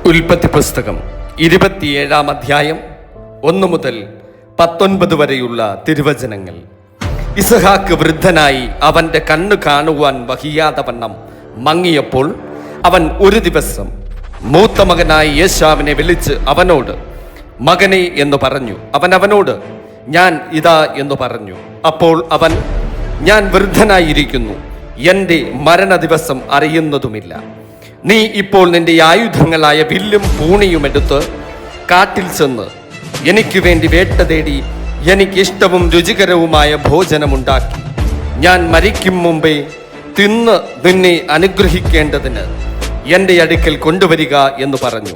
ഉൽപ്പത്തി പുസ്തകം 27 അധ്യായം 1 മുതൽ 19 വരെയുള്ള തിരുവചനങ്ങൾ. ഇസഹാക്ക് വൃദ്ധനായി അവന്റെ കണ്ണു കാണുവാൻ വഹിയാതെ വണ്ണം മങ്ങിയപ്പോൾ അവൻ ഒരു ദിവസം മൂത്ത മകനായി യേശാവിനെ വിളിച്ച് അവനോട് മകനെ എന്ന് പറഞ്ഞു. അവൻ അവനോട് ഞാൻ ഇതാ എന്ന് പറഞ്ഞു. അപ്പോൾ അവൻ ഞാൻ വൃദ്ധനായിരിക്കുന്നു, എൻ്റെ മരണ ദിവസം അറിയുന്നതുമില്ല. നീ ഇപ്പോൾ നിന്റെ ആയുധങ്ങളായ വില്ലും പൂണിയും എടുത്ത് കാട്ടിൽ ചെന്ന് എനിക്ക് വേണ്ടി വേട്ട തേടി എനിക്കിഷ്ടവും രുചികരവുമായ ഭോജനമുണ്ടാക്കി ഞാൻ മരിക്കും മുമ്പേ തിന്ന് നിന്നെ അനുഗ്രഹിക്കേണ്ടതിന് എൻ്റെ അടുക്കൽ കൊണ്ടുവരിക എന്ന് പറഞ്ഞു.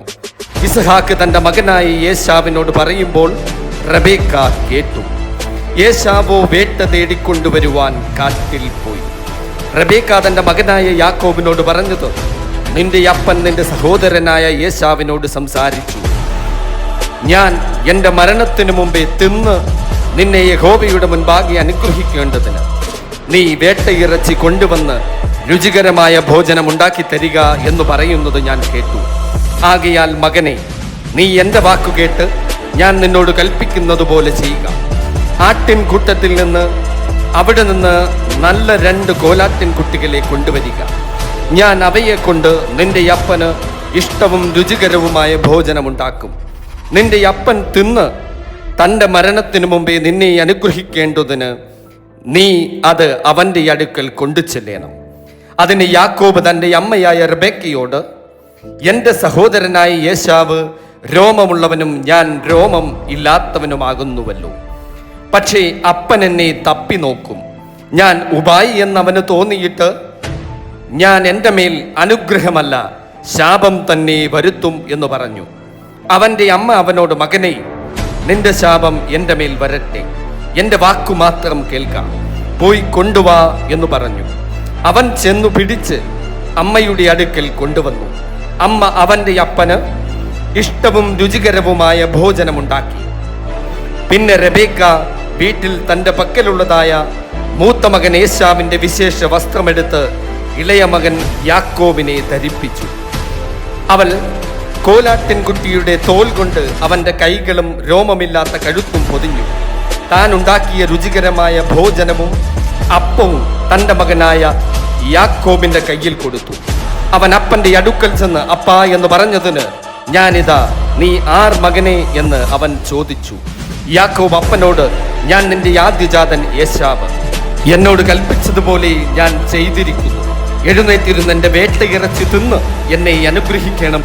ഇസഹാക്ക് തൻ്റെ മകനായ യേശാവിനോട് പറയുമ്പോൾ റബേക്ക കേട്ടു. യേശാവോ വേട്ട തേടിക്കൊണ്ടുവരുവാൻ കാട്ടിൽ പോയി. റബേക്ക തൻ്റെ മകനായ യാക്കോബിനോട് പറഞ്ഞത്, നിന്റെ അപ്പൻ നിന്റെ സഹോദരനായ യേശാവിനോട് സംസാരിച്ചു. ഞാൻ എൻ്റെ മരണത്തിനു മുമ്പേ തിന്ന് നിന്നെ യഹോവയുടെ മുൻപാകെ അനുഗ്രഹിക്കേണ്ടതിന് നീ വേട്ടയിറച്ചി കൊണ്ടുവന്ന് രുചികരമായ ഭോജനം ഉണ്ടാക്കി തരിക എന്ന് പറയുന്നത് ഞാൻ കേട്ടു. ആകയാൽ മകനെ, നീ എൻ്റെ വാക്കു കേട്ട് ഞാൻ നിന്നോട് കൽപ്പിക്കുന്നത് പോലെ ചെയ്യുക. ആട്ടിൻ കൂട്ടത്തിൽ നിന്ന് അവിടെ നിന്ന് നല്ല 2 കോലാട്ടിൻ കുട്ടികളെ കൊണ്ടുവരിക. ഞാൻ അവയെ കൊണ്ട് നിന്റെ അപ്പന് ഇഷ്ടവും രുചികരവുമായ ഭോജനമുണ്ടാക്കും. നിന്റെ അപ്പൻ തിന്ന് തൻ്റെ മരണത്തിനു മുമ്പേ നിന്നെ അനുഗ്രഹിക്കേണ്ടതിന് നീ അത് അവൻ്റെ അടുക്കൽ കൊണ്ടു ചെല്ലണം. അതിന് യാക്കോബ് തൻ്റെ അമ്മയായ റബേക്കയോട്, എൻ്റെ സഹോദരനായ യേശാവ് രോമമുള്ളവനും ഞാൻ രോമം ഇല്ലാത്തവനുമാകുന്നുവല്ലോ. പക്ഷേ അപ്പൻ എന്നെ തപ്പി നോക്കും. ഞാൻ ഉപായി എന്നവന് തോന്നിയിട്ട് ഞാൻ എൻ്റെ മേൽ അനുഗ്രഹമല്ല ശാപം തന്നെ വരുത്തും എന്ന് പറഞ്ഞു. അവൻ്റെ അമ്മ അവനോട്, മകനെ, നിന്റെ ശാപം എൻ്റെ മേൽ വരട്ടെ, എൻ്റെ വാക്കു മാത്രം കേൾക്കാം, പോയി കൊണ്ടുവാ എന്ന് പറഞ്ഞു. അവൻ ചെന്നു പിടിച്ച് അമ്മയുടെ അടുക്കൽ കൊണ്ടുവന്നു. അമ്മ അവൻ്റെ അപ്പന് ഇഷ്ടവും രുചികരവുമായ ഭോജനമുണ്ടാക്കി. പിന്നെ റബേക്ക വീട്ടിൽ തൻ്റെ പക്കലുള്ളതായ മൂത്ത മകൻ യേശാവിൻ്റെ വിശേഷ വസ്ത്രമെടുത്ത് ഇളയ മകൻ യാക്കോബിനെ ധരിപ്പിച്ചു. അവൾ കോലാട്ടിൻകുട്ടിയുടെ തോൽ കൊണ്ട് അവൻ്റെ കൈകളും രോമമില്ലാത്ത കഴുത്തും പൊതിഞ്ഞു. താൻ ഉണ്ടാക്കിയ രുചികരമായ ഭോജനവും അപ്പവും തൻ്റെ മകനായ യാക്കോബിൻ്റെ കയ്യിൽ കൊടുത്തു. അവൻ അപ്പൻ്റെ അടുക്കൽ ചെന്ന് അപ്പാ എന്ന് പറഞ്ഞതിന്, ഞാനിതാ, നീ ആർ മകനെ എന്ന് അവൻ ചോദിച്ചു. യാക്കോബ് അപ്പനോട്, ഞാൻ നിന്റെ ആദ്യജാതൻ യേശാവ്, എന്നോട് കൽപ്പിച്ചതുപോലെ ഞാൻ ചെയ്തിരിക്കുന്നു. എഴുന്നേറ്റിരുന്ന് എൻ്റെ വേട്ടയിറച്ചി തിന്ന് എന്നെ അനുഗ്രഹിക്കണം